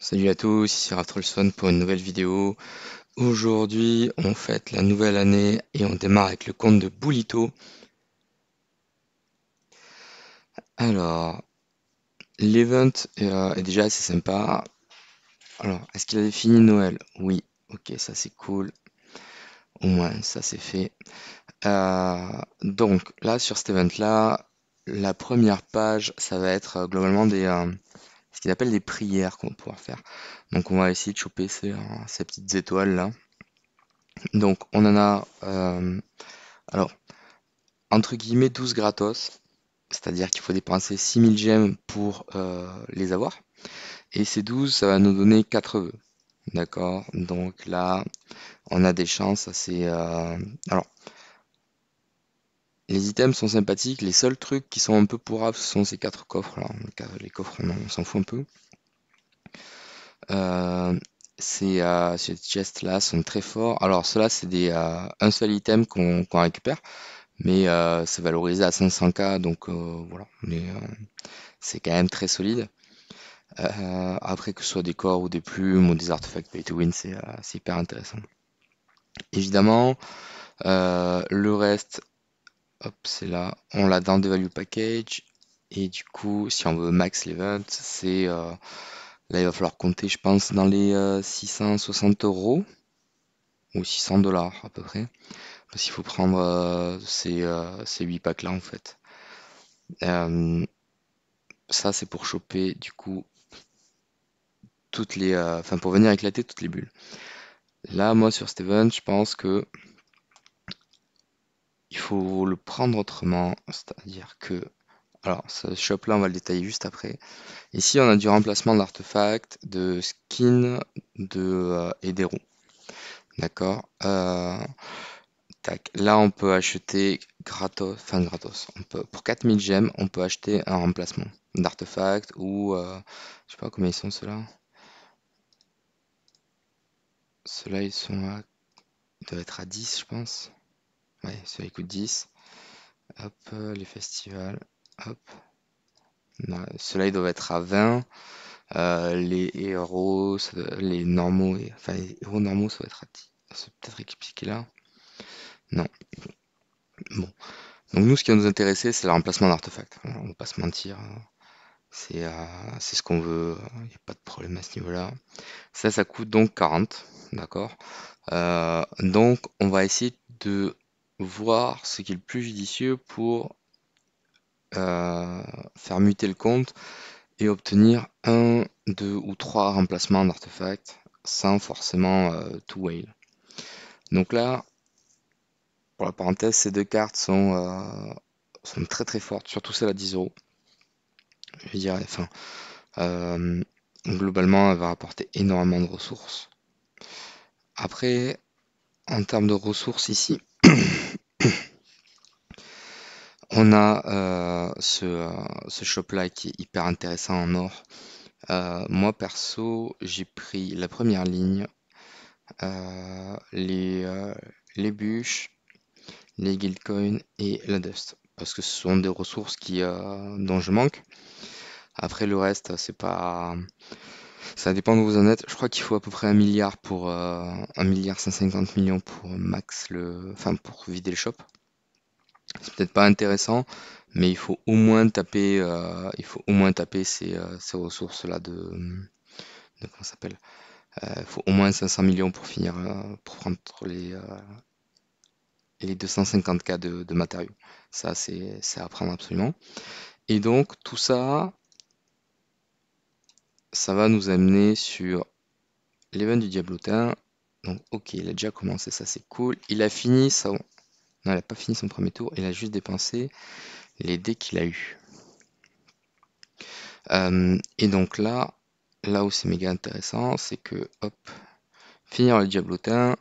Salut à tous, ici Raftolson pour une nouvelle vidéo. Aujourd'hui, on fête la nouvelle année et on démarre avec le compte de Boulito. Alors, l'event est déjà assez sympa. Alors, est-ce qu'il avait fini Noël? Oui, ok, ça c'est cool. Au moins, ça c'est fait. Donc, là, sur cet event-là, la première page, ça va être globalement ce qu'il appelle des prières qu'on va pouvoir faire. Donc, on va essayer de choper ces petites étoiles là. Donc, on en a. Alors, entre guillemets 12 gratos, c'est-à-dire qu'il faut dépenser 6000 gemmes pour les avoir. Et ces 12, ça va nous donner 4 vœux. D'accord? Donc là, on a des chances assez... Alors, les items sont sympathiques. Les seuls trucs qui sont un peu pourrables, ce sont ces 4 coffres là. Les coffres, on s'en fout un peu. Ces chests là sont très forts. Alors, ceux-là, c'est un seul item qu'on récupère. Mais c'est valorisé à 500K, donc voilà. Mais c'est quand même très solide. Après, que ce soit des corps ou des plumes ou des artefacts pay to win, c'est hyper intéressant. Évidemment, le reste, hop, c'est là, on l'a dans des value package. Et du coup, si on veut max l'event, là, il va falloir compter, je pense, dans les 660 € ou 600 dollars à peu près. Parce qu'il faut prendre ces 8 packs là en fait. Euh, Ça, c'est pour choper du coup enfin pour venir éclater toutes les bulles. Là, moi sur Steven, je pense que il faut le prendre autrement, c'est-à-dire que, alors ce shop-là, on va le détailler juste après. Ici, on a du remplacement d'artefacts, de skins, et des roues. D'accord. Tac. Là, on peut acheter gratos, enfin gratos. Pour 4000 gemmes, on peut acheter un remplacement d'artefacts ou, je sais pas combien ils sont ceux-là. Ceux-là, ils doivent être à 10, je pense. Ouais, ceux-là, ils coûtent 10. Hop, les festivals. Hop. Non, ceux-là, ils doivent être à 20. Les héros, les normaux, enfin les héros normaux, ça va être à 10. C'est peut-être expliqué là. Non. Bon. Donc nous, ce qui va nous intéresser, c'est le remplacement d'artefacts. On va pas se mentir. C'est c'est ce qu'on veut. Il n'y a pas de problème à ce niveau-là. Ça coûte donc 40. D'accord? Donc, on va essayer de voir ce qui est le plus judicieux pour euh, faire muter le compte et obtenir un, deux ou trois remplacements d'artefacts sans forcément tout whale. Donc là, pour la parenthèse, ces deux cartes sont très très fortes, surtout celle à 10 €. Je dirais, enfin, euh, globalement, elle va apporter énormément de ressources. Après, en termes de ressources ici, on a ce shop-là qui est hyper intéressant en or. Moi perso, j'ai pris la première ligne, euh, les, euh, les bûches, les guild coins et la dust. Parce que ce sont des ressources dont je manque. Après le reste, c'est pas. Ça dépend de où vous en êtes. Je crois qu'il faut à peu près 1 milliard pour 1 milliard 150 millions pour max enfin pour vider le shop. C'est peut-être pas intéressant, mais il faut au moins taper ces ressources-là de comment ça s'appelle? Il faut au moins 500 millions pour finir, pour prendre les 250K de matériaux. Ça, c'est à prendre absolument. Et donc, tout ça, ça va nous amener sur l'event du Diablotin. Donc, ok, il a déjà commencé, ça c'est cool. Il a fini son... Non, il n'a pas fini son premier tour, il a juste dépensé les dés qu'il a eu. Et donc là où c'est méga intéressant, c'est que, hop, finir le Diablotin,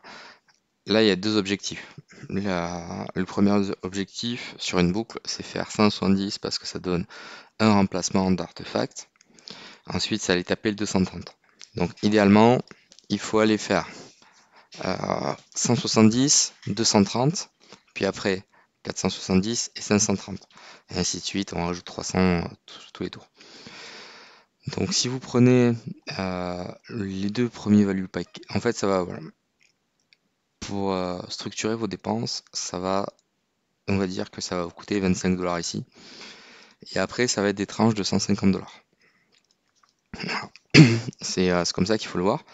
là il y a deux objectifs. Le premier objectif sur une boucle, c'est faire 170 parce que ça donne un remplacement d'artefact. Ensuite, ça allait taper le 230. Donc idéalement, il faut aller faire 170, 230, puis après 470 et 530. Et ainsi de suite, on rajoute 300 tous les tours. Donc si vous prenez les deux premiers value pack, en fait ça va, voilà. Pour structurer vos dépenses, ça va, on va dire que ça va vous coûter 25 dollars ici. Et après, ça va être des tranches de 150 dollars. C'est comme ça qu'il faut le voir.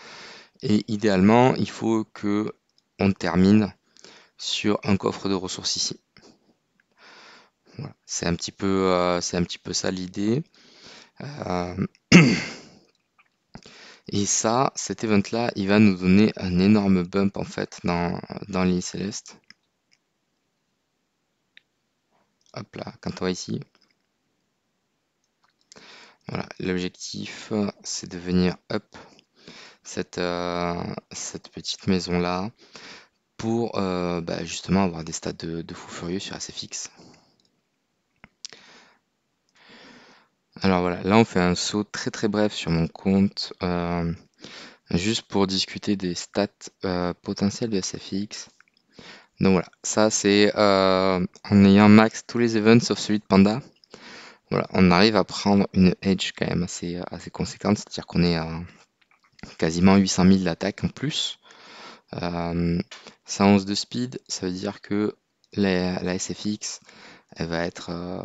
Et idéalement, il faut que on termine sur un coffre de ressources ici. Voilà. C'est un petit peu ça l'idée. Euh, et ça, cet event-là, il va nous donner un énorme bump en fait dans l'île céleste. Hop là, quand on va ici. Voilà, l'objectif, c'est de venir up cette petite maison-là pour bah, justement avoir des stats de fou furieux sur SFX. Alors voilà, là on fait un saut très très bref sur mon compte, juste pour discuter des stats potentielles de SFX. Donc voilà, ça c'est en ayant max tous les events sauf celui de Panda. Voilà, on arrive à prendre une edge quand même assez conséquente, c'est-à-dire qu'on est à quasiment 800 000 d'attaque en plus. 111 de speed, ça veut dire que la SFX, elle va être, euh,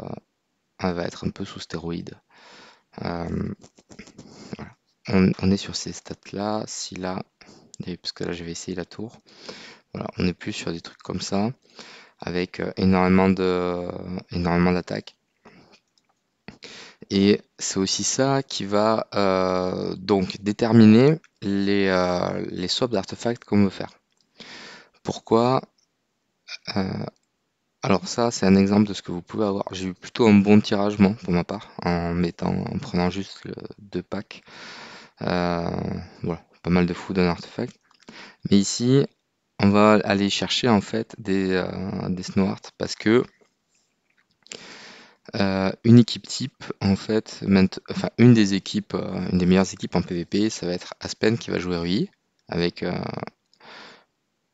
elle va être un peu sous stéroïde. Euh, voilà. On est sur ces stats-là. Si là, parce que là, je vais essayer la tour. Voilà, on est plus sur des trucs comme ça, avec énormément d'attaques. Et c'est aussi ça qui va donc déterminer les swaps d'artefacts qu'on veut faire. Pourquoi? Euh, Alors ça, c'est un exemple de ce que vous pouvez avoir. J'ai eu plutôt un bon tirage, moi, pour ma part, en prenant juste deux packs. Euh, voilà, pas mal de fous d'un artefact. Mais ici, on va aller chercher en fait des Snow Hearts parce que une équipe type, en fait, enfin une des équipes, une des meilleures équipes en PvP, ça va être Aspen qui va jouer Rui avec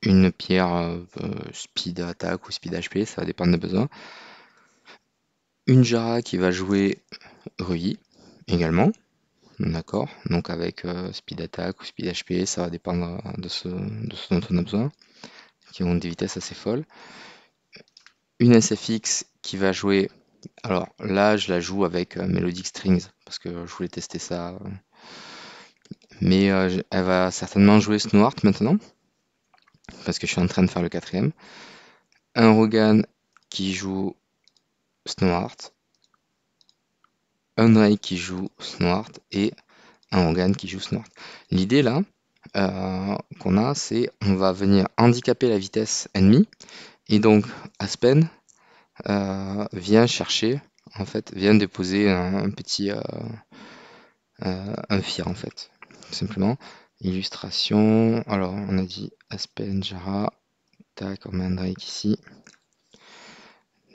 une pierre speed attaque ou speed HP, ça va dépendre des besoins. Une Jara qui va jouer Rui également, d'accord? Donc avec speed attack ou speed HP, ça va dépendre de ce dont on a besoin, qui ont des vitesses assez folles. Une SFX qui va jouer, alors là je la joue avec Melodic Strings, parce que je voulais tester ça, mais elle va certainement jouer Snowheart maintenant, parce que je suis en train de faire le quatrième. Un Rogan qui joue Snowheart, un Drake qui joue Snowheart, et un Rogan qui joue Snowheart. L'idée là, qu'on a, c'est on va venir handicaper la vitesse ennemie et donc Aspen vient chercher, en fait, vient déposer un petit un fear en fait, tout simplement. Illustration, alors on a dit Aspen, Jara, tac, on met un Drake ici.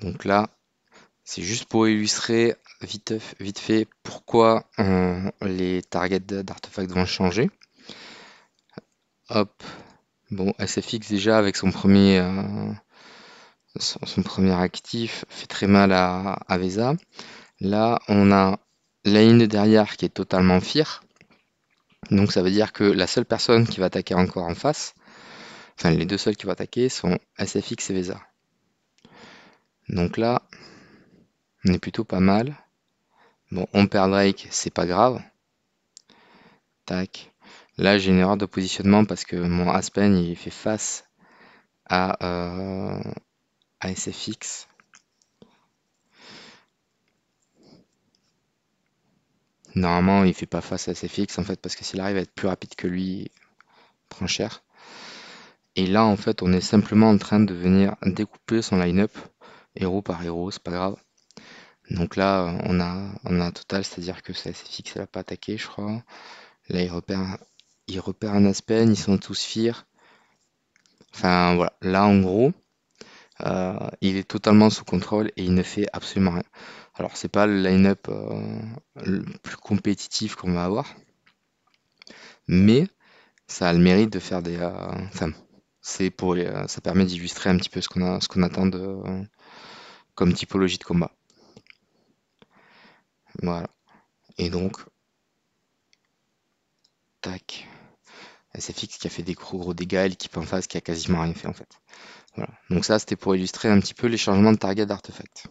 Donc là, c'est juste pour illustrer vite fait pourquoi les targets d'artefacts vont changer. Hop, bon, SFX déjà avec son premier actif fait très mal à Vesa. Là, on a la ligne derrière qui est totalement fire. Donc ça veut dire que la seule personne qui va attaquer encore en face, enfin les deux seuls qui vont attaquer sont SFX et Vesa. Donc là, on est plutôt pas mal. Bon, on perd Drake, c'est pas grave. Tac. Là, j'ai une erreur de positionnement parce que mon Aspen il fait face à SFX. Normalement, il fait pas face à SFX en fait parce que s'il arrive à être plus rapide que lui, il prend cher. Et là, en fait, on est simplement en train de venir découper son line-up héros par héros, c'est pas grave. Donc là, on a un total, c'est-à-dire que c'est SFX, elle a pas attaqué, je crois. Là, il repère un Aspen, ils sont tous fear. Enfin voilà, là en gros, il est totalement sous contrôle et il ne fait absolument rien. Alors, c'est pas le line-up le plus compétitif qu'on va avoir, mais ça a le mérite de faire enfin, ça permet d'illustrer un petit peu ce qu'on attend comme typologie de combat. Voilà. Et donc, tac. SFX qui a fait des gros dégâts, l'équipe en face qui a quasiment rien fait en fait. Voilà. Donc ça c'était pour illustrer un petit peu les changements de target d'artefacts.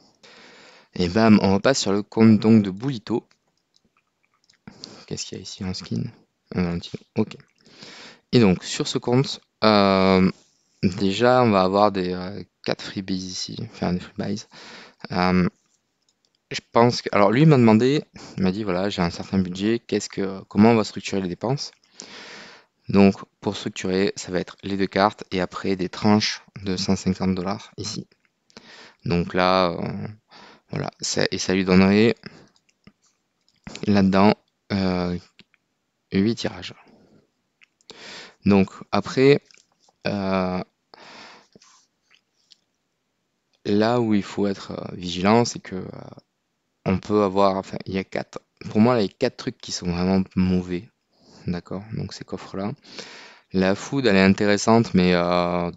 Et bam, on repasse sur le compte donc de Boulito. Qu'est-ce qu'il y a ici en skin? Un Valentino. Ok. Et donc sur ce compte, déjà on va avoir des 4 freebies ici, enfin des freebies. Je pense que. Alors lui il m'a demandé, il m'a dit voilà, j'ai un certain budget, comment on va structurer les dépenses? Donc pour structurer, ça va être les 2 cartes et après des tranches de 150 $ ici. Donc là, voilà, et ça lui donnerait là-dedans 8 tirages. Donc après, là où il faut être vigilant, c'est que on peut avoir, enfin, il y a pour moi, il y a 4 trucs qui sont vraiment mauvais, d'accord? Donc ces coffres-là. La food, elle est intéressante, mais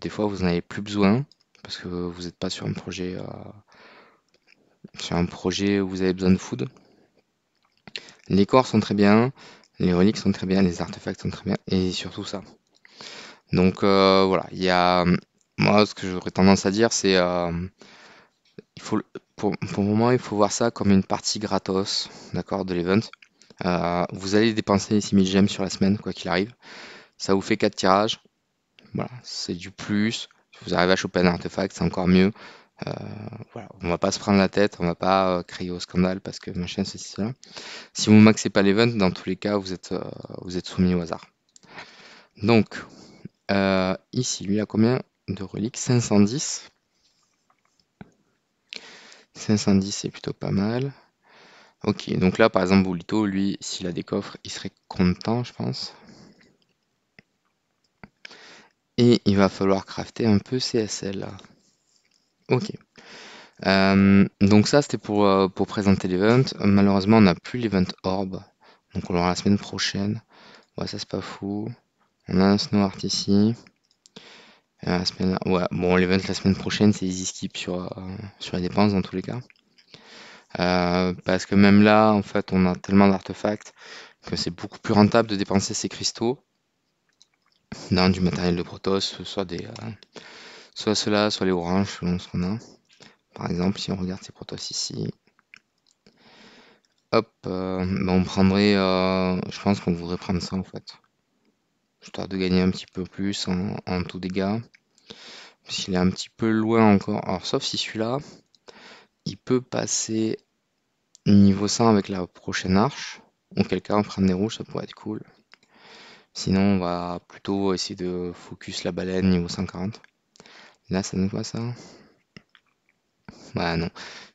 des fois, vous n'en avez plus besoin parce que vous n'êtes pas sur un projet où vous avez besoin de food. Les corps sont très bien, les reliques sont très bien, les artefacts sont très bien, et surtout ça. Donc voilà, moi, ce que j'aurais tendance à dire, c'est il faut, pour moi, il faut voir ça comme une partie gratos, d'accord, de l'event. Vous allez dépenser les 6000 gemmes sur la semaine, quoi qu'il arrive. Ça vous fait 4 tirages. Voilà, c'est du plus. Si vous arrivez à choper un artefact, c'est encore mieux. Euh, voilà, on va pas se prendre la tête, on va pas crier au scandale parce que machin, ceci, cela. Si vous maxez pas l'event, dans tous les cas, vous êtes soumis au hasard. Donc, ici, lui, il a combien de reliques? 510. 510, c'est plutôt pas mal. Ok, donc là, par exemple, Boulito, lui, s'il a des coffres, il serait content, je pense. Et il va falloir crafter un peu CSL. Ok. Donc ça, c'était pour présenter l'event. Malheureusement, on n'a plus l'event Orb. Donc on l'aura la semaine prochaine. Ouais, ça c'est pas fou. On a un Snow Art ici. Ouais, bon, l'event la semaine prochaine, c'est easy skip sur les dépenses dans tous les cas. Parce que même là, en fait, on a tellement d'artefacts que c'est beaucoup plus rentable de dépenser ces cristaux dans du matériel de Protoss, soit ceux-là, soit les oranges, selon ce qu'on a. Par exemple, si on regarde ces Protoss ici, hop, on prendrait, je pense qu'on voudrait prendre ça en fait, histoire de gagner un petit peu plus en tout dégâts, parce qu'il est un petit peu loin encore. Alors, sauf si celui-là, il peut passer niveau 100 avec la prochaine arche, auquel cas on prend des rouges, ça pourrait être cool. Sinon, on va plutôt essayer de focus la baleine niveau 140. Là, ça nous voit ça? Bah non,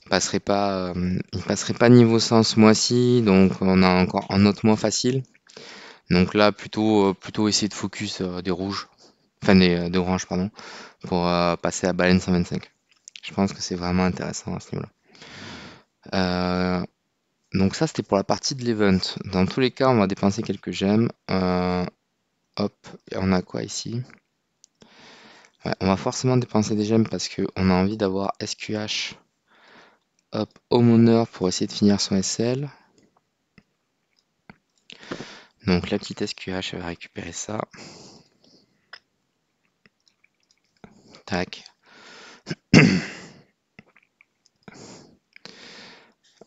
il passerait pas niveau 100 ce mois-ci, donc on a encore un autre mois facile. Donc là, plutôt essayer de focus des rouges, enfin des oranges, pardon, pour passer à baleine 125. Je pense que c'est vraiment intéressant à ce niveau-là. Donc ça, c'était pour la partie de l'event. Dans tous les cas, on va dépenser quelques gemmes. Hop, et on a quoi ici? Ouais, on va forcément dépenser des gemmes parce qu'on a envie d'avoir SQH. Hop, Homeowner pour essayer de finir son SL. Donc la petite SQH va récupérer ça. Tac.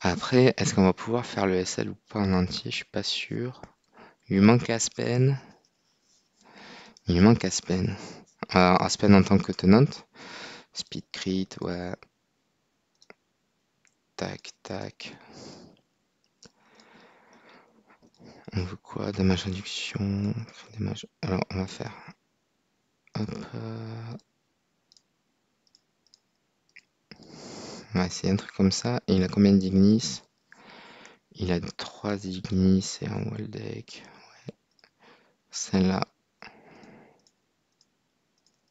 Après, est-ce qu'on va pouvoir faire le SL ou pas en entier? Je suis pas sûr. Il lui manque Aspen. Il lui manque Aspen. Aspen en tant que tenante. Speed crit, ouais. Tac, tac. On veut quoi? Damage réduction. Damage. Alors, on va faire. Hop. On va essayer un truc comme ça. Et il a combien d'Ignis? Il a 3 Ignis et un Waldeck. Ouais. Celle-là.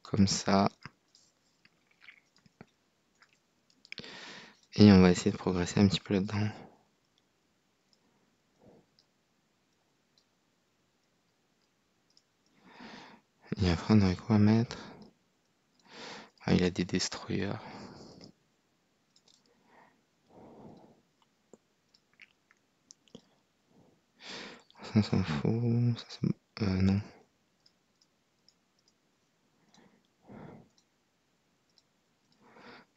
Comme ça. Et on va essayer de progresser un petit peu là-dedans. Et après, on aurait quoi à mettre? Ah, il a des destroyers. Ça s'en fout. Ça, non.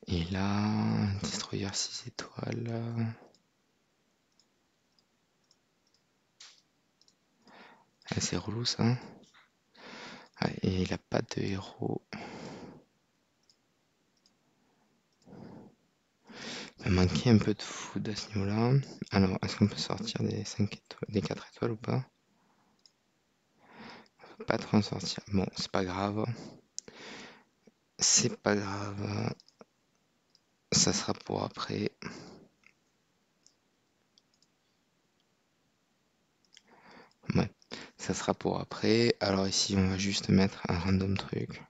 Et là, un destroyer 6 étoiles. Ah, c'est relou ça. Ah, et il a pas de héros. Il va manquer un peu de food à ce niveau-là. Alors, est-ce qu'on peut sortir des 5 étoiles, des 4 étoiles ou pas? On peut pas trop en sortir. Bon, c'est pas grave. C'est pas grave. Ça sera pour après. Ouais, ça sera pour après. Alors ici, on va juste mettre un random truc.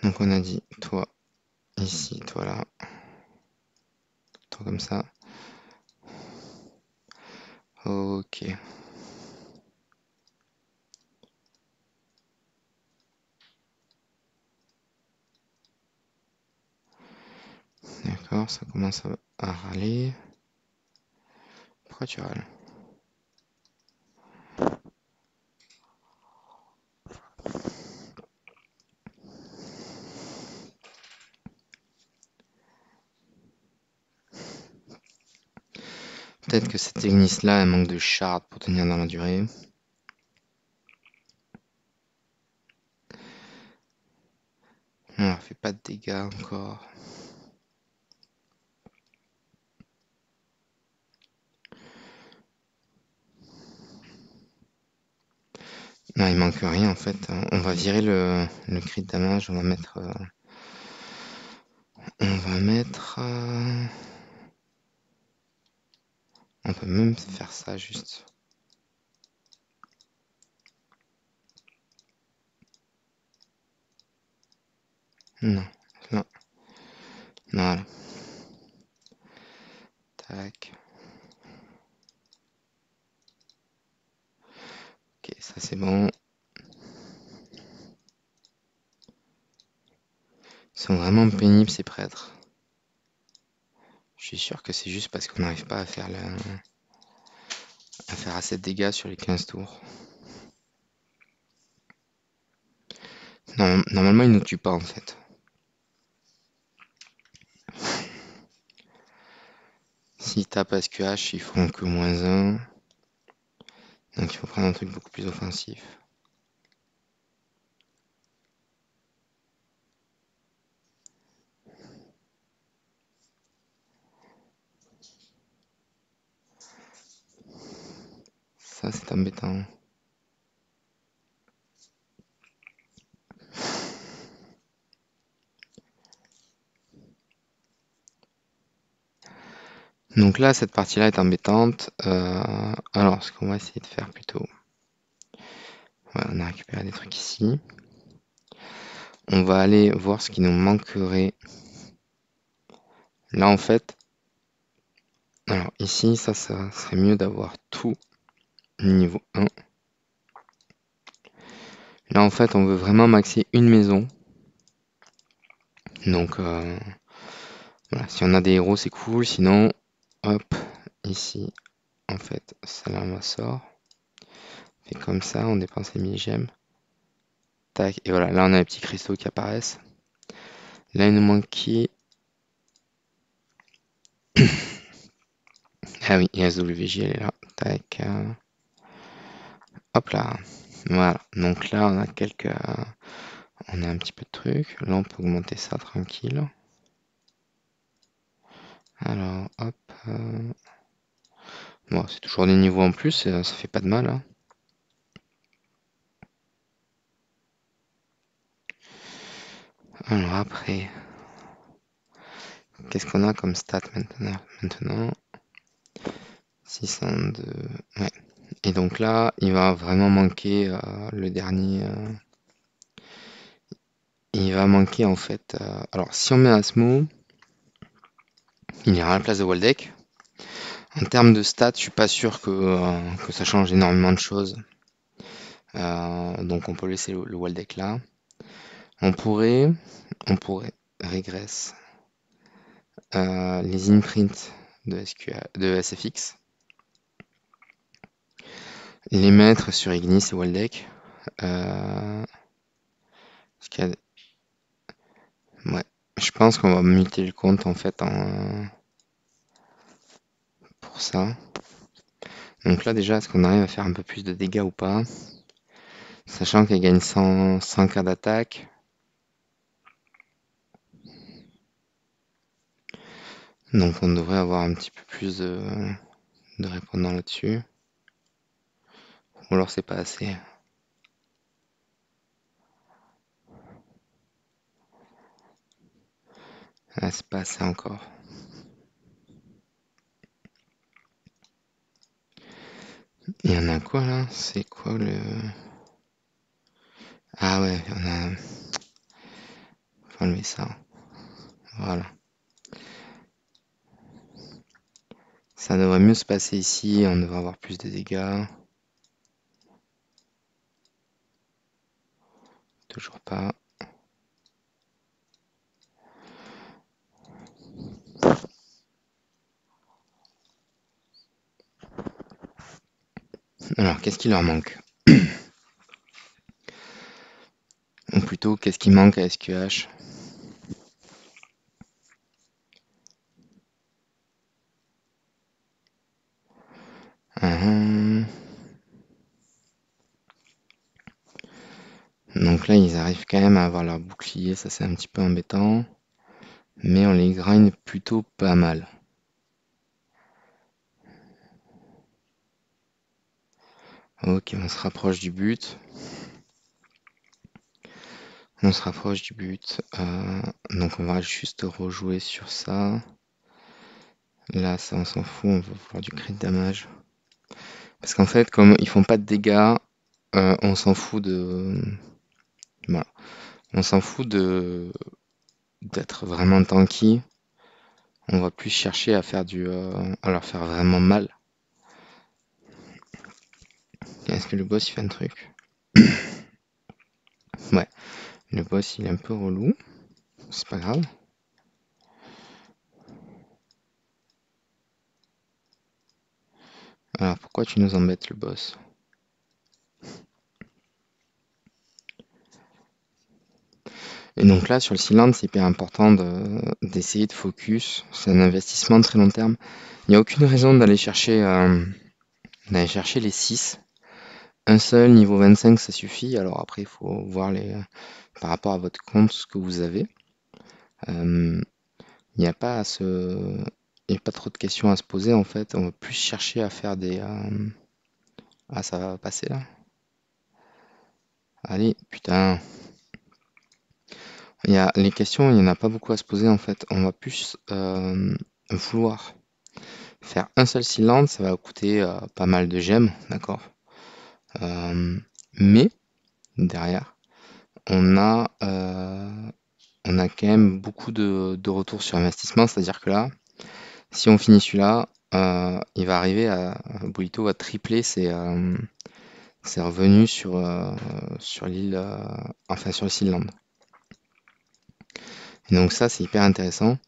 Donc on a dit, toi ici, toi là. Toi comme ça. Ok. D'accord, ça commence à râler. Pourquoi tu râles? Peut-être que cette Ignis-là, elle manque de shard pour tenir dans la durée. Alors, fait pas de dégâts encore. Non, il manque rien en fait. On va virer le crit damage. On va mettre. On peut même faire ça juste. Non, non, non, voilà. Tac. Ok, ça c'est bon. Ils sont vraiment pénibles ces prêtres. Je suis sûr que c'est juste parce qu'on n'arrive pas à faire assez de dégâts sur les 15 tours. Non, normalement, ils ne tuent pas en fait. S'ils tapent SQH, ils font que -1. Donc il faut prendre un truc beaucoup plus offensif. Ça, c'est embêtant. Donc là, cette partie-là est embêtante. Alors, ce qu'on va essayer de faire plutôt. Voilà, on a récupéré des trucs ici. On va aller voir ce qui nous manquerait. Là, en fait, alors ici, ça serait mieux d'avoir tout niveau 1. Là, en fait, on veut vraiment maxer une maison. Donc, voilà, si on a des héros, c'est cool. Sinon, hop, ici, en fait, celle-là, on la sort. Fait comme ça, on dépense les 1000 gemmes. Tac, et voilà, là, on a les petits cristaux qui apparaissent. Là, il nous manquait. Ah oui, SWJ, elle est là. Tac. Hop là. Voilà. Donc là, on a on a un petit peu de trucs. Là, on peut augmenter ça tranquille. Alors, hop. Bon, c'est toujours des niveaux en plus, ça fait pas de mal, hein. Alors après, qu'est-ce qu'on a comme stat maintenant 602. Ouais. Et donc là, il va vraiment manquer le dernier. Il va manquer en fait. Alors, si on met Asmo, il ira à la place de Waldeck. En termes de stats, je suis pas sûr que ça change énormément de choses. Donc on peut laisser le Waldeck là. On pourrait régresse les imprints de SFX. les mettre sur Ignis et Waldeck. Parce qu'il y a- Ouais, je pense qu'on va muter le compte en fait pour ça. Donc là déjà, est-ce qu'on arrive à faire un peu plus de dégâts ou pas? Sachant qu'elle gagne 100 k d'attaque. Donc on devrait avoir un petit peu plus de répondants là-dessus. Ou alors c'est pas assez. Ah, c'est pas assez encore. Il y en a quoi là? C'est quoi le... Ah ouais, on a... Faut enlever ça. Voilà. Ça devrait mieux se passer ici, on devrait avoir plus de dégâts. Toujours pas. Alors, qu'est-ce qui leur manque? Ou plutôt, qu'est-ce qui manque à SQH? Hum. Donc là, ils arrivent quand même à avoir leur bouclier, ça c'est un petit peu embêtant. Mais on les grind plutôt pas mal. Ok, on se rapproche du but. On se rapproche du but. Donc on va juste rejouer sur ça. Là, ça on s'en fout, on va vouloir du crit damage. Parce qu'en fait, comme ils font pas de dégâts, on s'en fout de... Voilà. On s'en fout d'être vraiment tanky. On va plus chercher à faire à leur faire vraiment mal. Est-ce que le boss il fait un truc? Ouais, le boss il est un peu relou. C'est pas grave. Alors pourquoi tu nous embêtes le boss? Et donc là sur le cylindre c'est hyper important d'essayer de focus. C'est un investissement de très long terme. Il n'y a aucune raison d'aller chercher les 6. Un seul niveau 25 ça suffit. Alors après il faut voir par rapport à votre compte ce que vous avez. Il n'y a pas à se... Il n'y a pas trop de questions à se poser en fait. On va plus chercher à faire des... Ah, ça va passer là? Allez, putain. Les questions, il n'y en a pas beaucoup à se poser en fait. On va plus vouloir faire un seul cylindre. Ça va coûter pas mal de gemmes, d'accord? Euh, mais derrière, on a, euh, on a quand même beaucoup de retours sur investissement. C'est-à-dire que là, si on finit celui-là, il va arriver à... Boito va tripler ses revenus sur l'île, enfin sur le Sealand. Et donc ça, c'est hyper intéressant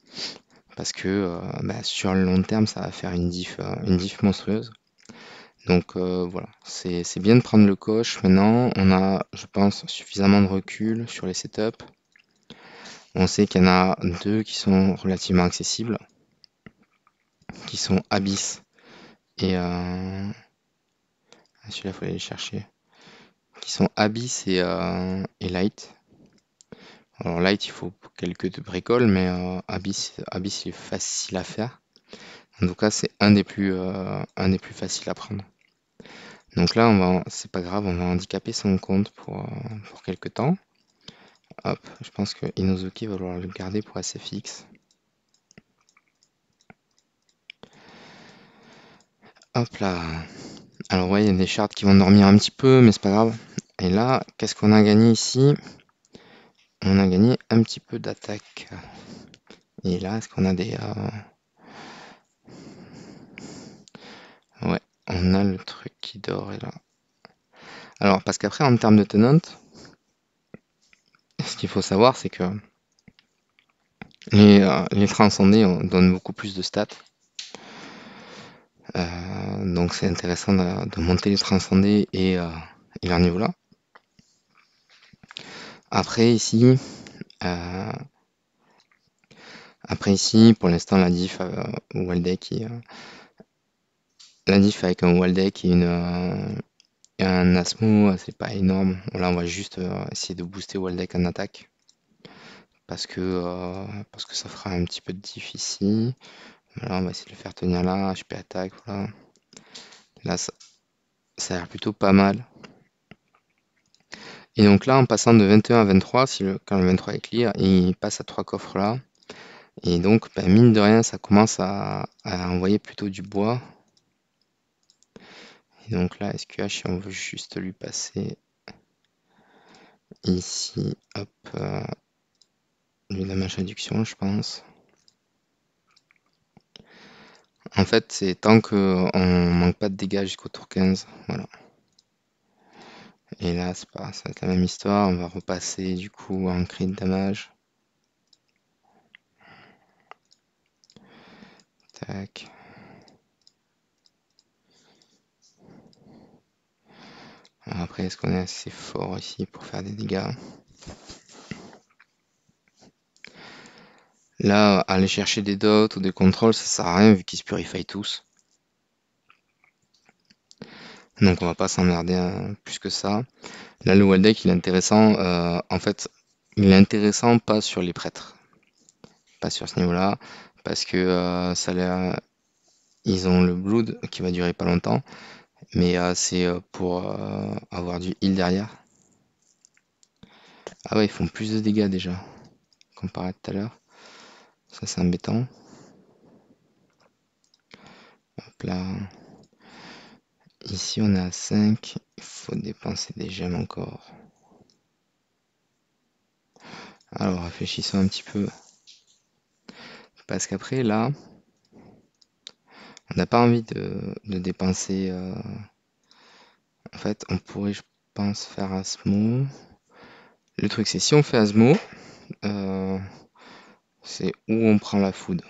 parce que sur le long terme, ça va faire une diff monstrueuse. Donc voilà, c'est bien de prendre le coche. Maintenant, on a, je pense, suffisamment de recul sur les setups. On sait qu'il y en a deux qui sont relativement accessibles, qui sont Abyss et celui-là, il faut aller le chercher. Qui sont Abyss et Light. Alors Light, il faut quelques bricoles, mais Abyss, il est facile à faire. En tout cas, c'est un des plus faciles à prendre. Donc là, c'est pas grave, on va handicaper son compte pour quelques temps. Hop, je pense que Inozuki va vouloir le garder pour SFX. Hop là. Alors ouais, il y a des shards qui vont dormir un petit peu, mais c'est pas grave. Et là, qu'est-ce qu'on a gagné ici? On a gagné un petit peu d'attaque. Et là, est-ce qu'on a des... Ouais, on a le truc qui dort et là. Alors, parce qu'après, en termes de tenant, ce qu'il faut savoir, c'est que les transcendés donnent beaucoup plus de stats. Donc c'est intéressant de monter les transcendés et leur niveau là. Après ici, euh, pour l'instant la diff Waldeck la diff avec un Waldeck et un Asmo, c'est pas énorme. Là on va juste essayer de booster Waldeck en attaque parce que ça fera un petit peu de diff ici. Voilà, on va essayer de le faire tenir là, HP attaque, voilà. Là ça a l'air plutôt pas mal. Et donc là, en passant de 21 à 23, quand le 23 est clear, il passe à 3 coffres là. Et donc, bah, mine de rien, ça commence à envoyer plutôt du bois. Et donc là, SQH, si on veut juste lui passer ici, hop, du damage réduction, je pense. En fait, c'est tant qu'on manque pas de dégâts jusqu'au tour 15. Voilà. Et là, ça va être la même histoire. On va repasser du coup en crit de damage. Tac. Alors après, est-ce qu'on est assez fort ici pour faire des dégâts? Là, aller chercher des dots ou des contrôles, ça sert à rien vu qu'ils se purifient tous. Donc on va pas s'emmerder plus que ça. Là, le Waldeck, il est intéressant. En fait, il est intéressant pas sur les prêtres, pas sur ce niveau-là, parce que ils ont le blood qui va durer pas longtemps, mais c'est pour avoir du heal derrière. Ah ouais, ils font plus de dégâts déjà, comparé à tout à l'heure. Ça, c'est embêtant. Hop là. Ici, on est à 5. Il faut dépenser des gemmes encore. Alors, réfléchissons un petit peu. Parce qu'après, là, on n'a pas envie de dépenser. En fait, on pourrait, je pense, faire Asmo. Le truc, c'est si on fait Asmo, euh, c'est où on prend la food.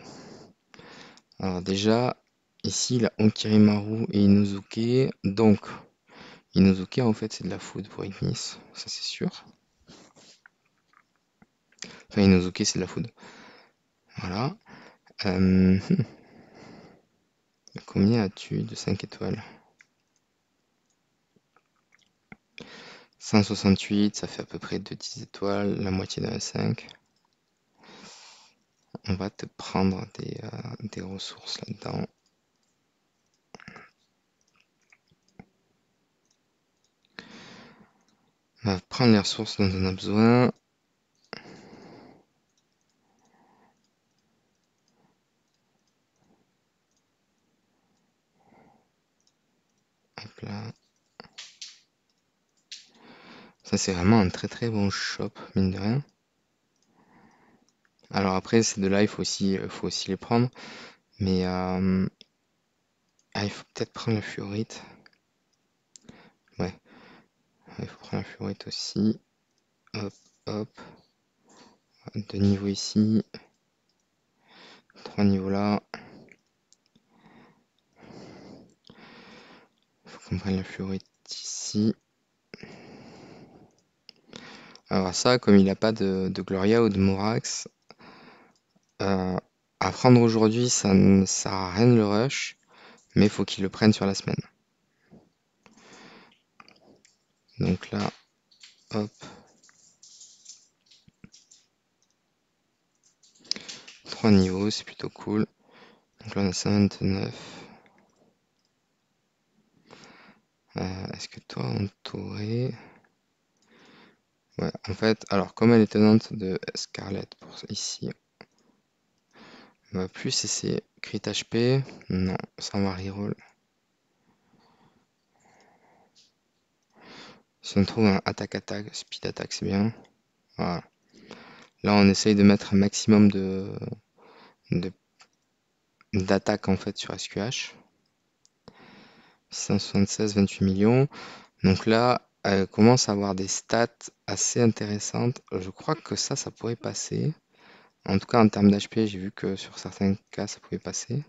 Alors déjà, ici, il a Onkirimaru et Inosuke. Donc, Inosuke, en fait, c'est de la food pour Ignis. Ça, c'est sûr. Enfin, Inosuke, c'est de la food. Voilà. Combien as-tu de 5 étoiles? 168, ça fait à peu près de 10 étoiles, la moitié d'un 5. On va te prendre des ressources là-dedans. On va prendre les ressources dont on a besoin. Hop là. Ça, c'est vraiment un très très bon shop, mine de rien. Alors après, ces deux-là, faut aussi les prendre. Mais il faut peut-être prendre la fluorite. Ouais, il faut prendre la fluorite aussi. Hop, hop. 2 niveaux ici. 3 niveaux là. Il faut qu'on prenne la fluorite ici. Alors ça, comme il n'a pas de Gloria ou de Morax, à prendre aujourd'hui, ça ne sert à rien de le rush, mais il faut qu'il le prenne sur la semaine. Donc là, hop. 3 niveaux, c'est plutôt cool. Donc là, on a 129. Est-ce que toi, on t'aurait... Ouais, en fait, alors comme elle est tenante de Scarlet pour ici, on va plus essayer crit HP. Non, ça on va reroll. Si on trouve un attaque-attaque, speed attaque, c'est bien. Voilà. Là, on essaye de mettre un maximum d'attaque en fait sur SQH. 676, 28 millions. Donc là, elle commence à avoir des stats assez intéressantes. Je crois que ça pourrait passer. En tout cas, en termes d'HP, j'ai vu que sur certains cas, ça pouvait passer.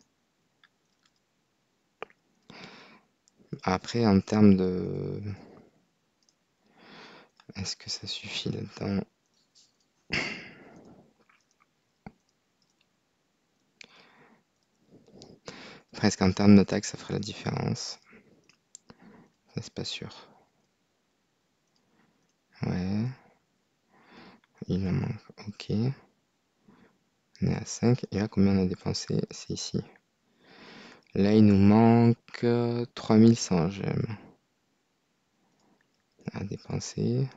Après, en termes de... Est-ce que ça suffit là-dedans? Presque en termes d'attaque, ça ferait la différence. Ça, c'est pas sûr. Ouais. Il en manque. Ok. On est à 5. Et là, combien on a dépensé? C'est ici. Là, il nous manque 3100 gemmes à dépenser.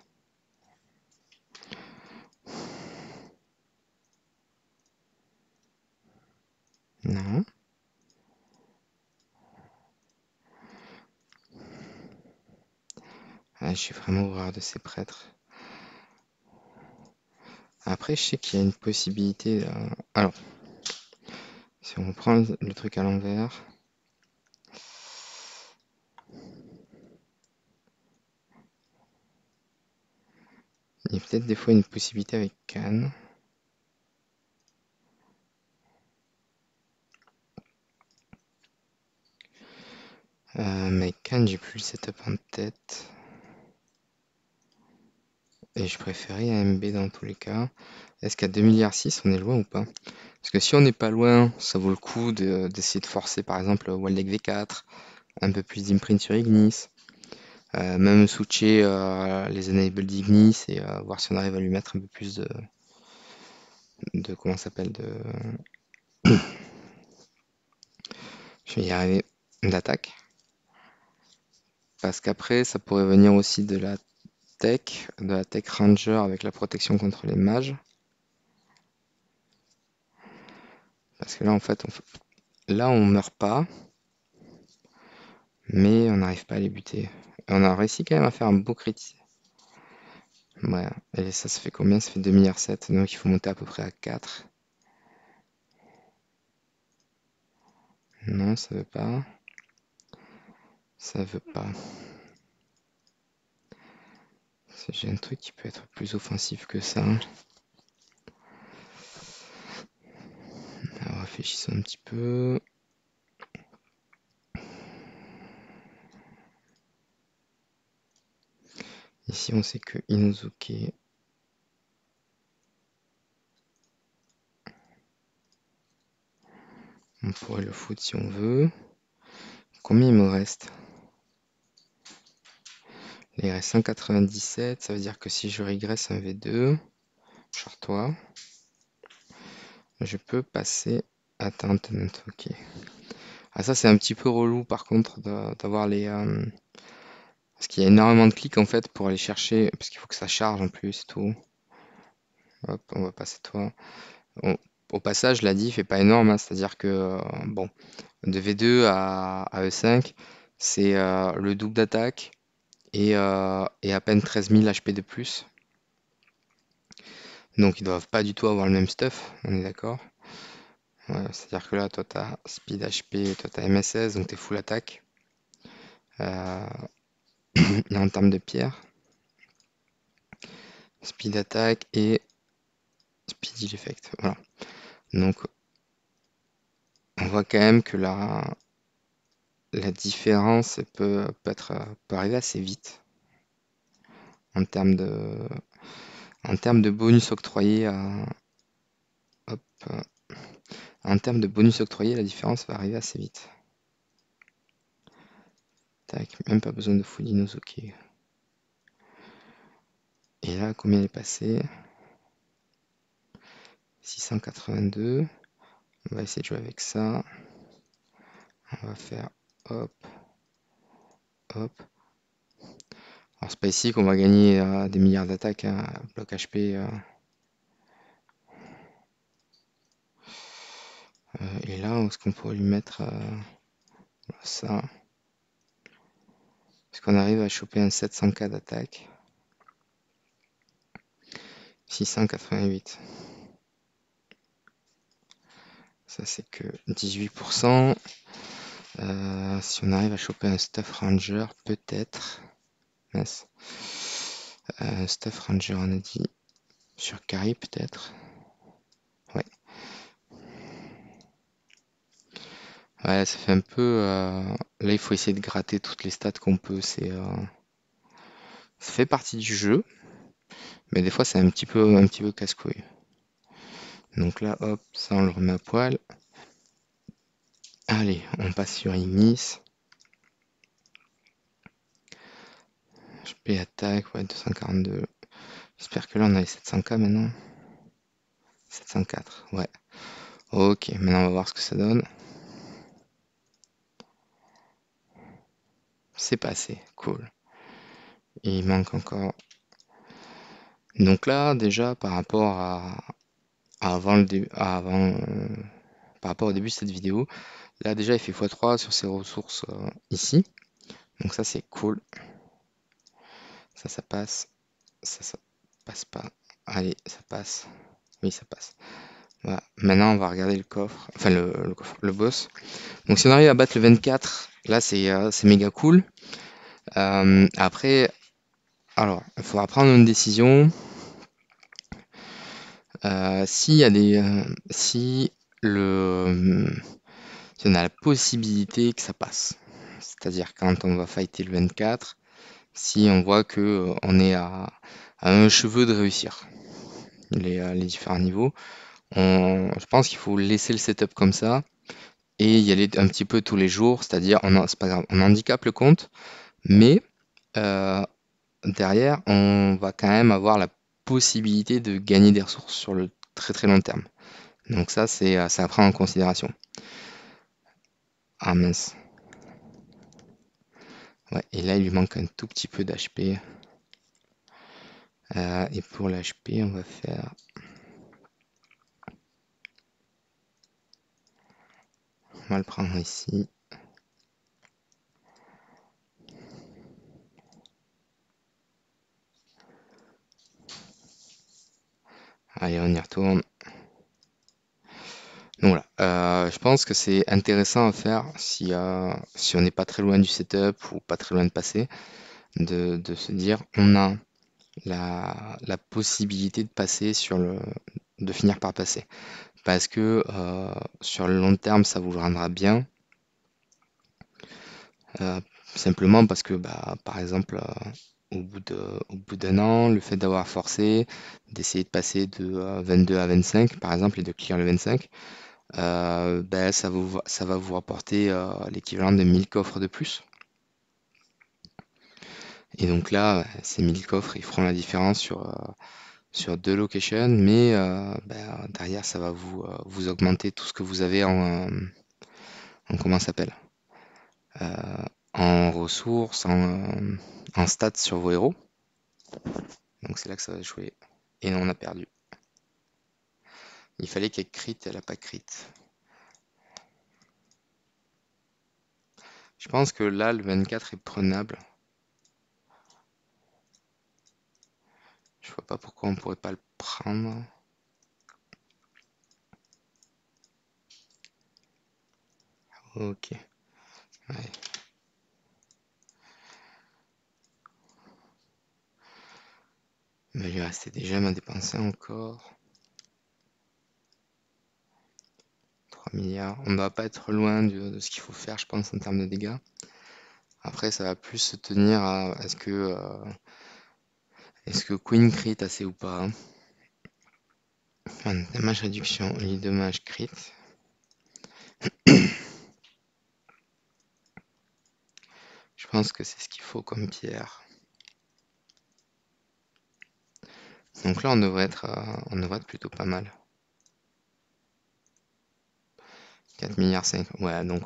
Non. Ah, je suis vraiment horreur de ces prêtres. Après, je sais qu'il y a une possibilité. Alors, si on prend le truc à l'envers. Il y a peut-être des fois une possibilité avec Cannes. Mais Cannes, j'ai plus le setup en tête. Et je préférais AMB dans tous les cas. Est-ce qu'à 2 milliards 6, on est loin ou pas? Parce que si on n'est pas loin, ça vaut le coup d'essayer de forcer par exemple Waldeck V4, un peu plus d'imprint sur Ignis, même switcher les enabled d'Ignis et voir si on arrive à lui mettre un peu plus de comment ça s'appelle je vais y arriver, d'attaque. Parce qu'après, ça pourrait venir aussi de la tech ranger avec la protection contre les mages. Parce que là, en fait, là, on meurt pas, mais on n'arrive pas à les buter. Et on a réussi quand même à faire un beau crit. Ouais, et ça fait combien? Ça fait 2 milliards 7, donc il faut monter à peu près à 4. Non, ça veut pas. Ça veut pas. J'ai un truc qui peut être plus offensif que ça. Alors réfléchissons un petit peu. Ici, on sait que Inosuke. On pourrait le foutre si on veut. Combien il me reste? Il reste 197, ça veut dire que si je régresse un V2, genre toi, je peux passer à Tenant. Ok. Ah ça c'est un petit peu relou par contre d'avoir les... parce qu'il y a énormément de clics en fait pour aller chercher, parce qu'il faut que ça charge en plus et tout. Hop, on va passer toi. Au passage, la diff est pas énorme, hein, c'est-à-dire que, bon, de V2 à E5, c'est le double d'attaque et à peine 13 000 HP de plus. Donc ils doivent pas du tout avoir le même stuff, on est d'accord? Ouais, c'est-à-dire que là, toi, t'as speed HP, toi, t'as MSS, donc t'es full attaque. Euh, et en termes de pierre, speed attaque et speed heal effect. Voilà. Donc, on voit quand même que la différence peut arriver assez vite en termes de bonus octroyés hop, en termes de bonus octroyés, la différence va arriver assez vite. Tac, même pas besoin de full Inosuke. Et là, combien il est passé? 682. On va essayer de jouer avec ça. On va faire hop, hop. Alors c'est pas ici qu'on va gagner des milliards d'attaques, hein, bloc HP. Et là, où est-ce qu'on pourrait lui mettre ça? Est-ce qu'on arrive à choper un 700k d'attaque? 688. Ça c'est que 18%. Si on arrive à choper un Stuff Ranger, peut-être. Mince. Stuff Ranger, on a dit. Sur Carry, peut-être. Ouais. Ouais, ça fait un peu. Là, il faut essayer de gratter toutes les stats qu'on peut. Ça fait partie du jeu, mais des fois, c'est un petit peu casse-couille. Donc là, hop, ça, on le remet à poil. Allez, on passe sur Ignis. HP attaque, ouais, 242. J'espère que là, on a les 700K maintenant. 704, ouais. Ok, maintenant, on va voir ce que ça donne. C'est passé, cool. Et il manque encore. Donc là, déjà, par rapport à avant le dé- à avant, par rapport au début de cette vidéo, là déjà il fait x3 sur ses ressources ici. Donc ça c'est cool. Ça passe. Ça passe pas. Allez, ça passe. Oui, ça passe. Voilà. Maintenant on va regarder le coffre. Enfin le coffre, le boss. Donc si on arrive à battre le 24, là c'est méga cool. Après, alors, il faudra prendre une décision. S'il y a si le, si on a la possibilité que ça passe. C'est-à-dire quand on va fighter le 24, si on voit que on est à un cheveu de réussir les différents niveaux, je pense qu'il faut laisser le setup comme ça et y aller un petit peu tous les jours, c'est-à-dire c'est pas grave, on handicape le compte, mais euh, derrière on va quand même avoir la possibilité de gagner des ressources sur le très très long terme. Donc ça c'est à prendre en considération. Ah mince. Ouais, et là il lui manque un tout petit peu d'HP. Et pour l'HP, on va faire. On va le prendre ici. Allez, on y retourne. Donc voilà. Je pense que c'est intéressant à faire si on n'est pas très loin du setup ou pas très loin de passer, de se dire on a la possibilité de passer de finir par passer. Parce que sur le long terme, ça vous le rendra bien. Euh, Simplement parce que, bah, par exemple, au bout d'un an, le fait d'avoir forcé, d'essayer de passer de 22 à 25, par exemple, et de clear le 25, ben, ça va vous rapporter l'équivalent de 1000 coffres de plus. Et donc là, ces 1000 coffres, ils feront la différence sur deux locations, mais ben, derrière, ça va vous augmenter tout ce que vous avez en comment ça s'appelle? Euh, En ressources, en stats sur vos héros. Donc c'est là que ça va jouer. Et on a perdu. Il fallait qu'elle crit, elle a pas crit. Je pense que là, le 24 est prenable. Je vois pas pourquoi on pourrait pas le prendre. Ok. Ouais. Mais il lui restait des gemmes à dépenser encore. 3 milliards. On ne doit pas être loin de ce qu'il faut faire, je pense, en termes de dégâts. Après, ça va plus se tenir à est-ce que Queen crit assez ou pas, hein. Enfin, dommage réduction, les dommages crit. Je pense que c'est ce qu'il faut comme pierre. Donc là, on devrait être plutôt pas mal. 4 milliards 5. Ouais, donc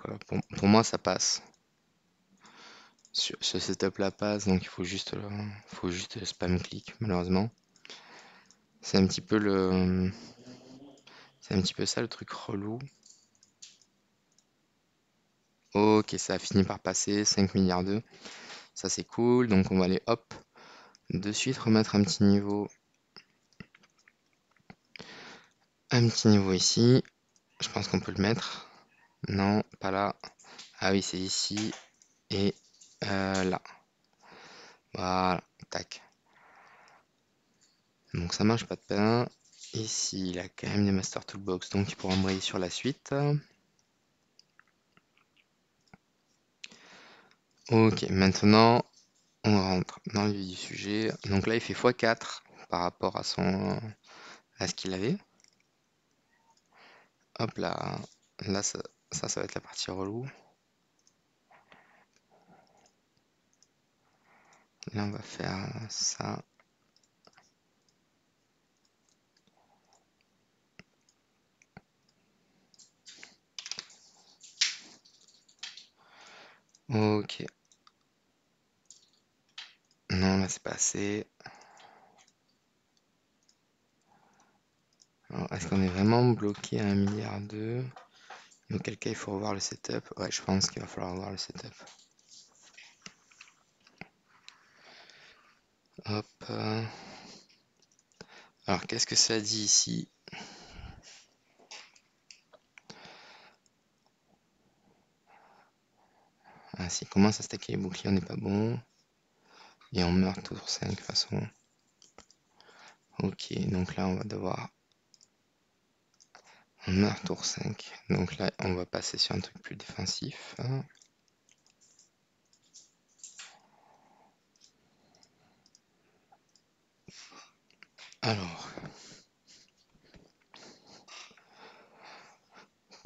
pour moi, ça passe. Ce setup là passe, donc il faut juste spam click, malheureusement. C'est un petit peu c'est un petit peu ça le truc relou. Ok, ça a fini par passer, 5 milliards 2. Ça c'est cool, donc on va aller hop, de suite remettre un petit niveau ici. Je pense qu'on peut le mettre. Non, pas là. Ah oui, c'est ici et là. Voilà, tac. Donc ça marche pas de pain. Ici, il a quand même des Master Toolbox, donc il pourra embrayer sur la suite. Ok, maintenant on rentre dans le vif du sujet. Donc là il fait x4 par rapport à ce qu'il avait. Hop là, là ça va être la partie relou. Là on va faire ça. Ok. Non, là c'est pas assez. Alors, est-ce qu'on est vraiment bloqué à 1,2 milliard? Auquel cas il faut revoir le setup. Ouais, je pense qu'il va falloir revoir le setup. Hop. Alors, qu'est-ce que ça dit ici? Ah, s'il commence à stacker les boucliers, on n'est pas bon. Et on meurt tour 5 de toute façon. Ok, donc là, on va devoir... On meurt tour 5. Donc là, on va passer sur un truc plus défensif. Alors,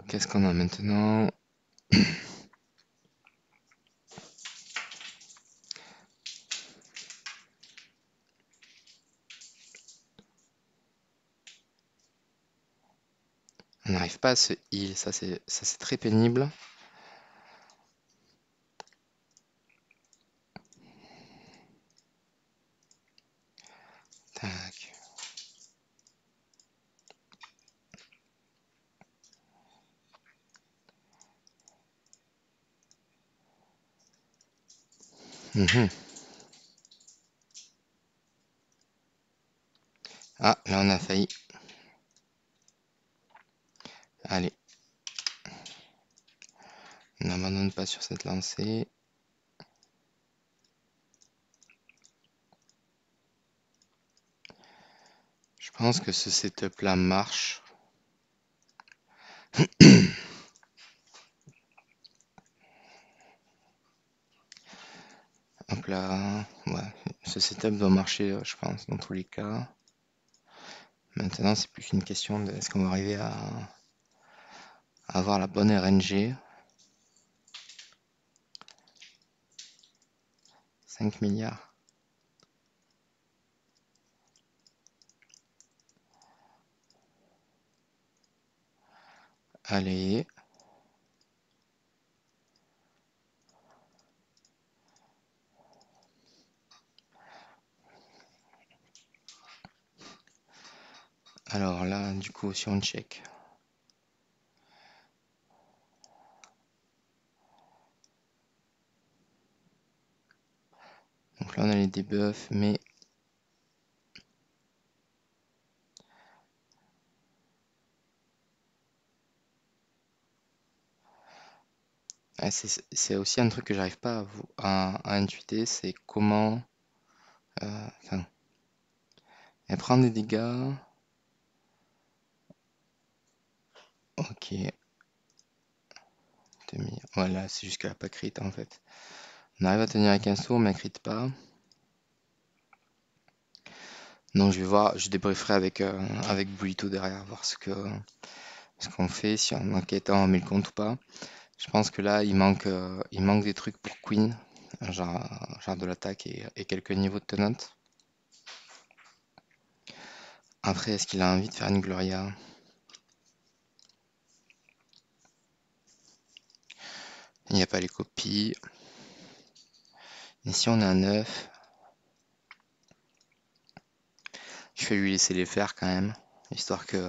qu'est-ce qu'on a maintenant? On n'arrive pas à se heal, ça c'est très pénible. Tac. Mhm. Ah, là on a failli. Allez. On n'abandonne pas sur cette lancée. Je pense que ce setup là marche. Hop là, ouais, ce setup doit marcher, je pense, dans tous les cas. Maintenant, c'est plus une question de est-ce qu'on va arriver à avoir la bonne RNG. 5 milliards. Allez. Alors là, du coup, si on check. Donc là, on a les debuffs, mais ah, c'est aussi un truc que j'arrive pas à intuiter, c'est comment... Enfin, elle prend des dégâts. Ok. Voilà, c'est juste qu'elle a pas crit en fait. On arrive à tenir avec un tours, mais elle crit pas. Donc je vais voir, je débrieferai avec Burrito derrière, voir ce qu'on fait, si en enquêtant on met le compte ou pas. Je pense que là il manque des trucs pour Queen, genre de l'attaque et quelques niveaux de tenante. Après, est-ce qu'il a envie de faire une Gloria? Il n'y a pas les copies. Ici on a un 9. Je vais lui laisser les faire quand même, histoire qu'il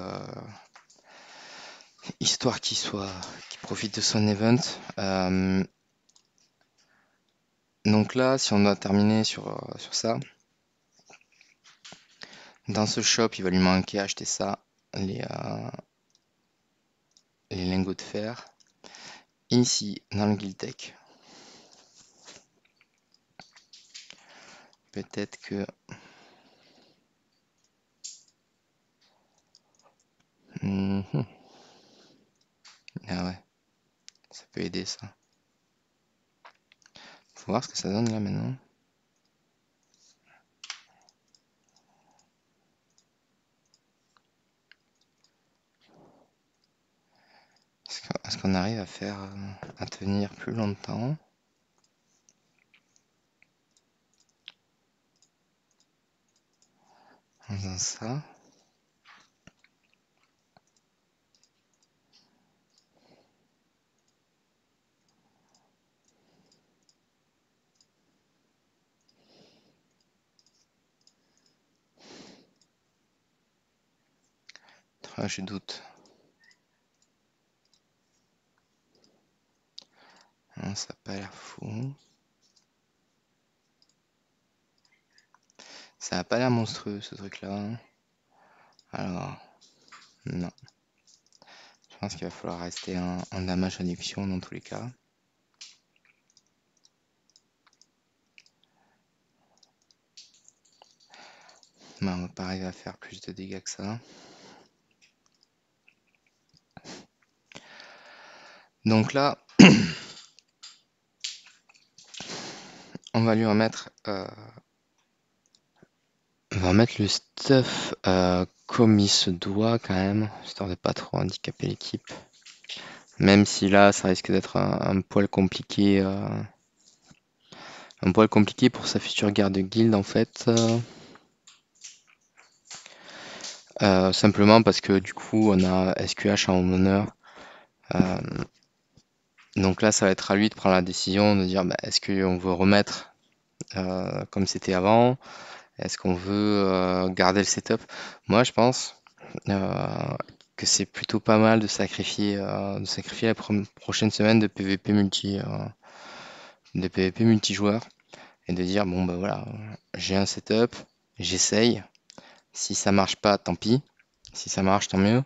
profite de son event. Donc là, si on doit terminer sur ça, dans ce shop, il va lui manquer acheter ça, les lingots de fer. Ici, dans le Guildtech, peut-être que... Mhm. Ah ouais, ça peut aider ça. faut voir ce que ça donne là maintenant. Est-ce qu'on arrive à faire à tenir plus longtemps en faisant ça? Ah, je doute. Non, ça n'a pas l'air fou. Ça n'a pas l'air monstrueux ce truc-là. Alors, non. Je pense qu'il va falloir rester en damage réduction dans tous les cas. Mais on va pas arriver à faire plus de dégâts que ça. Donc là, on va lui remettre, on va mettre le stuff comme il se doit quand même, histoire de pas trop handicaper l'équipe. Même si là, ça risque d'être un poil compliqué, pour sa future guerre de guilde en fait. Simplement parce que du coup, on a SQH en honneur. Donc là, ça va être à lui de prendre la décision de dire est-ce qu'on veut remettre comme c'était avant? Est-ce qu'on veut garder le setup? Moi, je pense que c'est plutôt pas mal de sacrifier la prochaine semaine de PVP multijoueur et de dire bon bah voilà, j'ai un setup, j'essaye. Si ça marche pas, tant pis. Si ça marche, tant mieux.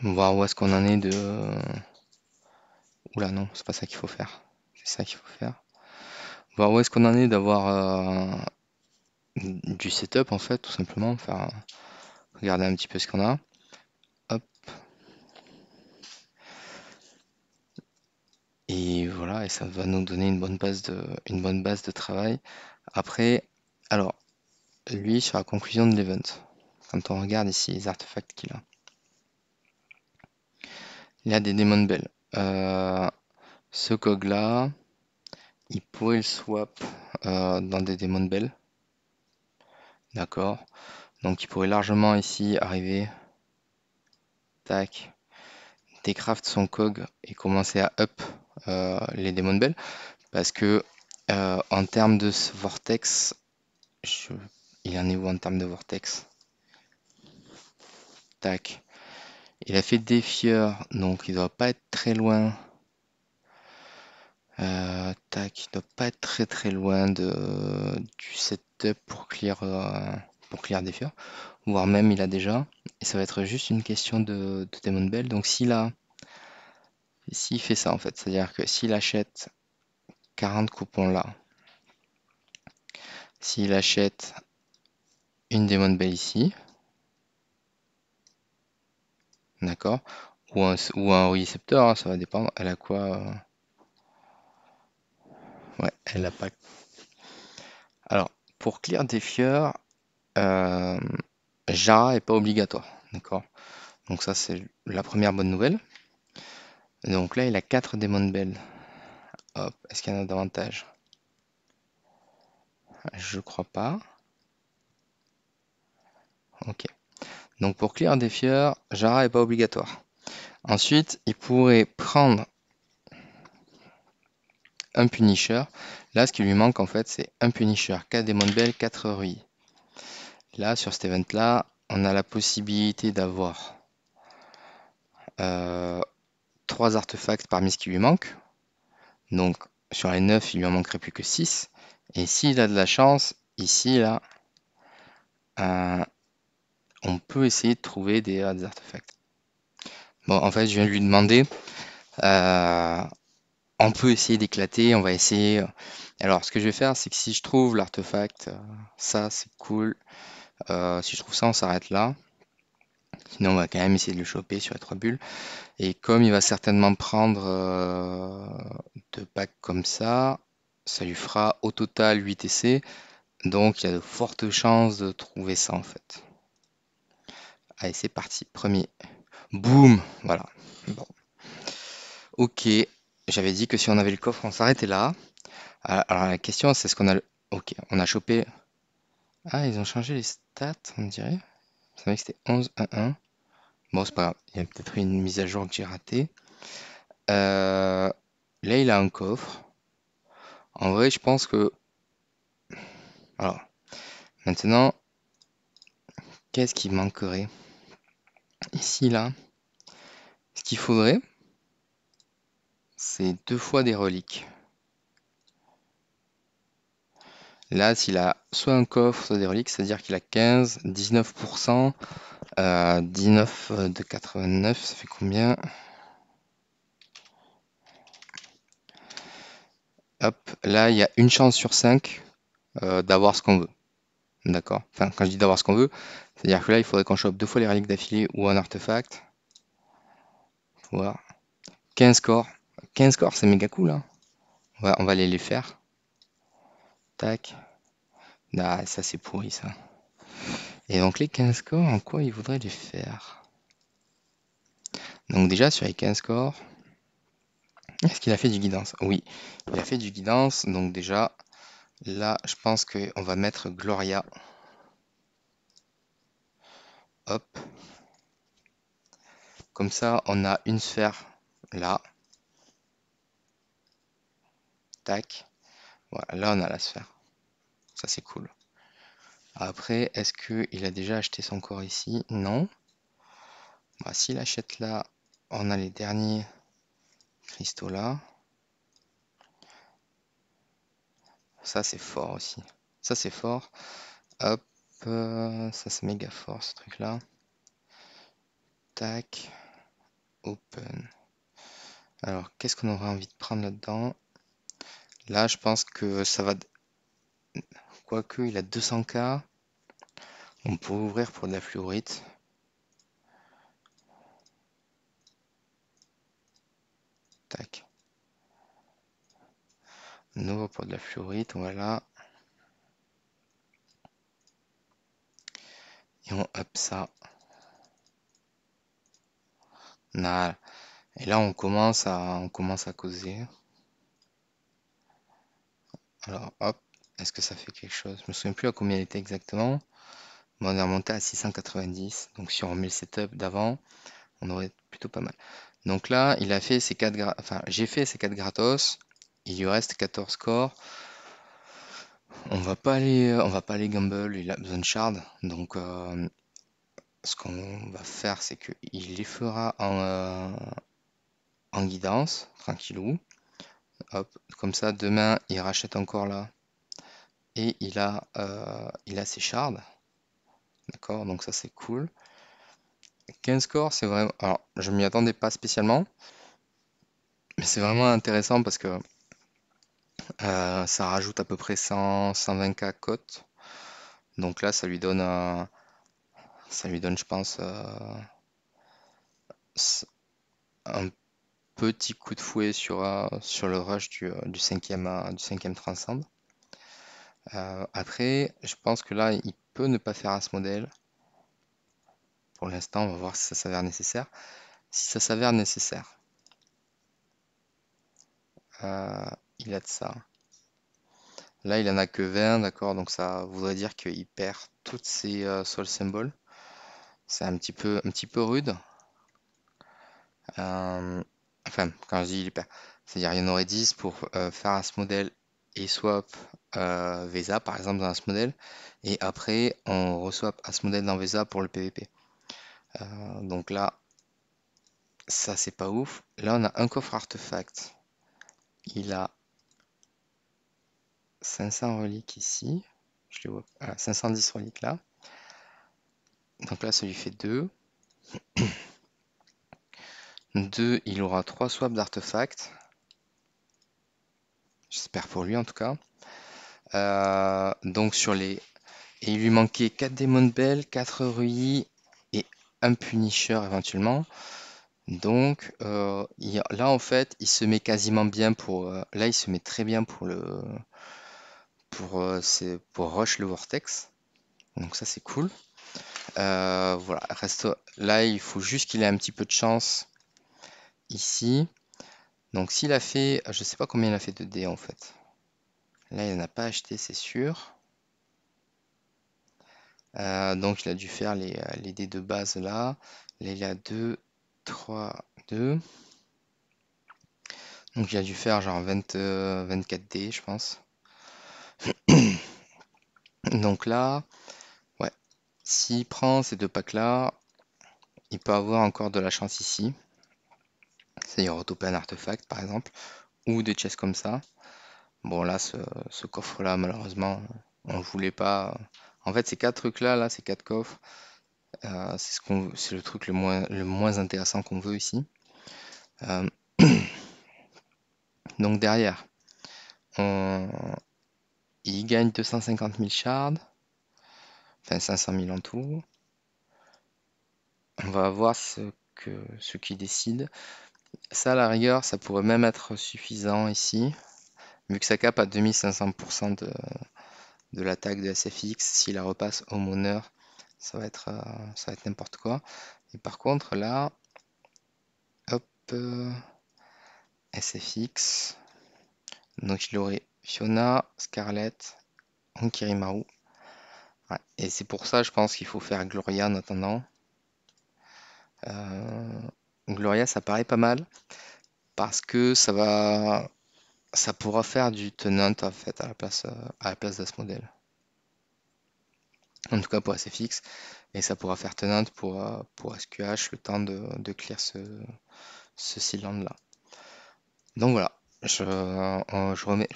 Voir où est-ce qu'on en est de. Oula non, c'est pas ça qu'il faut faire. C'est ça qu'il faut faire. Voir où est-ce qu'on en est d'avoir du setup en fait, tout simplement. Faire regarder un petit peu ce qu'on a. Hop. Et voilà, et ça va nous donner une bonne base de travail. Après, alors, lui, sur la conclusion de l'event, quand on regarde ici les artefacts qu'il a, il a des Demon Bell. Ce cog là, il pourrait le swap dans des Demon Bell. D'accord. Donc il pourrait largement ici arriver. Tac. Décraft son cog et commencer à up les Demon Bell. Parce que en termes de vortex, il en est où en termes de vortex? Tac. Il a fait défieur, donc il doit pas être très loin. Tac, il doit pas être très loin du setup pour clear défieur. Voire même il a déjà. Et ça va être juste une question de Demon Bell. Donc s'il fait ça en fait, c'est-à-dire que s'il achète 40 coupons là, s'il achète une Demon Bell ici, d'accord, ou un récepteur, hein, ça va dépendre. Elle a quoi Ouais, elle a pas. Alors, pour clear défieur, Jara est pas obligatoire, d'accord. Donc ça c'est la première bonne nouvelle. Donc là il a 4 Demon Bell. Hop, est-ce qu'il y en a davantage? Je crois pas. Ok. Donc pour clear défieur, Jara est pas obligatoire. Ensuite, il pourrait prendre un Punisher. Là, ce qui lui manque en fait, c'est un Punisher, 4 Demon Bell, 4 Rui. Là, sur cet event-là, on a la possibilité d'avoir 3 artefacts parmi ce qui lui manque. Donc, sur les 9, il lui en manquerait plus que 6. Et s'il a de la chance, ici, là, on peut essayer de trouver des artefacts. Bon, en fait, je viens de lui demander. On peut essayer d'éclater, on va essayer. Alors, ce que je vais faire, c'est que si je trouve l'artefact, ça, c'est cool. Si je trouve ça, on s'arrête là. Sinon, on va quand même essayer de le choper sur les 3 bulles. Et comme il va certainement prendre 2 packs comme ça lui fera au total 8 essais. Donc, il y a de fortes chances de trouver ça en fait. Allez, c'est parti. Premier. Boum! Voilà. Bon. Ok. J'avais dit que si on avait le coffre, on s'arrêtait là. Alors, la question, c'est ce qu'on a. Ok, on a chopé. Ah, ils ont changé les stats, on dirait. C'est vrai que c'était 11-1-1. Bon, c'est pas grave. Il y a peut-être eu une mise à jour que j'ai ratée. Là, il a un coffre. En vrai, je pense que. Alors, maintenant, qu'est-ce qui manquerait? Ici, là, ce qu'il faudrait, c'est 2 fois des reliques. Là, s'il a soit un coffre, soit des reliques, c'est-à-dire qu'il a 15, 19%, 19 de 89, ça fait combien? Hop, là, il y a une chance sur 5 d'avoir ce qu'on veut. D'accord? Enfin, quand je dis d'avoir ce qu'on veut, c'est-à-dire que là, il faudrait qu'on chope 2 fois les reliques d'affilée ou un artefact. Faut voir. 15 scores. 15 scores, c'est méga cool, hein. On va aller les faire. Tac. Ah, ça, c'est pourri, ça. Et donc, les 15 scores, en quoi il voudrait les faire? Donc, déjà, sur les 15 scores, est-ce qu'il a fait du guidance? Oui, il a fait du guidance. Donc, déjà, là, je pense qu'on va mettre Gloria. Hop. Comme ça, on a une sphère là. Tac. Voilà, là, on a la sphère. Ça, c'est cool. Après, est-ce qu'il a déjà acheté son corps ici? Non. Bah, s'il achète là, on a les derniers cristaux là. Ça, c'est fort aussi. Ça, c'est fort. Hop. Ça, c'est méga fort, ce truc-là. Tac. Open. Alors, qu'est-ce qu'on aurait envie de prendre là-dedans? Là, je pense que ça va. Quoique, il a 200K. On pourrait ouvrir pour de la fluorite. Tac. On ouvre pour de la fluorite. Voilà. Et on up ça. Voilà. Et là, on commence à causer. Alors, hop. Est-ce que ça fait quelque chose? Je me souviens plus à combien il était exactement. Bon, on est remonté à 690. Donc, si on remet le setup d'avant, on aurait plutôt pas mal. Donc là, il a fait ses 4 enfin, j'ai fait ses 4 gratos. Il lui reste 14 corps. On va pas aller gamble. Il a besoin de shard. Donc, ce qu'on va faire, c'est qu'il les fera en guidance, tranquillou. Hop, comme ça, demain, il rachète encore là. Et il a ses shards. D'accord, donc ça c'est cool. 15 scores, c'est vraiment. Alors, je m'y attendais pas spécialement, mais c'est vraiment intéressant parce que ça rajoute à peu près 100, 120K cote. Donc là, ça lui donne, je pense, un petit coup de fouet sur le rush du cinquième transcend. Après, je pense que là, il peut ne pas faire Asmodel. Pour l'instant, on va voir si ça s'avère nécessaire. Si ça s'avère nécessaire, il a de ça. Là, il en a que 20, d'accord, donc ça voudrait dire qu'il perd toutes ses soul symbols. C'est un petit peu rude. Enfin, quand je dis il perd, c'est-à-dire il y en aurait 10 pour faire Asmodel et swap Vesa, par exemple, dans Asmodel. Et après, on reswap Asmodel dans Vesa pour le PVP. Donc là, ça, c'est pas ouf. Là, on a un coffre artefact. Il a 500 reliques ici. Je les vois. 510 reliques là. Donc là, ça lui fait 2. 2, il aura 3 swaps d'artefacts. J'espère pour lui en tout cas. Donc sur les. Et il lui manquait 4 Demon Bell, 4 Rui et un punisher éventuellement. Donc là en fait il se met quasiment bien pour là il se met très bien pour pour rush le vortex. Donc ça c'est cool. Voilà, reste là il faut juste qu'il ait un petit peu de chance ici. Donc s'il a fait, je sais pas combien il a fait de dés en fait. Là il n'en a pas acheté c'est sûr. Donc il a dû faire les dés de base là. Là il a 2, 3, 2. Donc il a dû faire genre 24 dés je pense. Donc là, ouais, s'il prend ces deux packs là, il peut avoir encore de la chance ici. C'est-à-dire retoper un artefact par exemple. Ou des chests comme ça. Bon là ce coffre là malheureusement on ne voulait pas. En fait ces quatre trucs là, ces quatre coffres, c'est le truc le moins intéressant qu'on veut ici. Euh, donc derrière, on, il gagne 250 000 shards, enfin 500 000 en tout. On va voir ce qui décide. Ça à la rigueur, ça pourrait même être suffisant ici, vu que ça cape à 2500% de l'attaque de SFX. S'il la repasse au moneur, ça va être n'importe quoi. Et par contre là, hop, SFX. Donc il aurait Fiona, Scarlett, Kirimaru. Ouais. Et c'est pour ça, je pense qu'il faut faire Gloria en attendant. Euh, Gloria, ça paraît pas mal parce que ça pourra faire du tenant en fait à la place d'Asmodel. En tout cas pour SFX, et ça pourra faire tenant pour SQH le temps de clear ce cylindre là. Donc voilà, je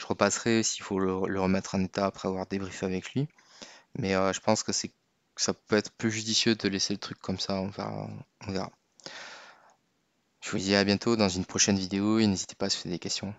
repasserai s'il faut le remettre en état après avoir débriefé avec lui. Mais je pense que ça peut être plus judicieux de laisser le truc comme ça, on verra. Je vous dis à bientôt dans une prochaine vidéo et n'hésitez pas à se poser des questions.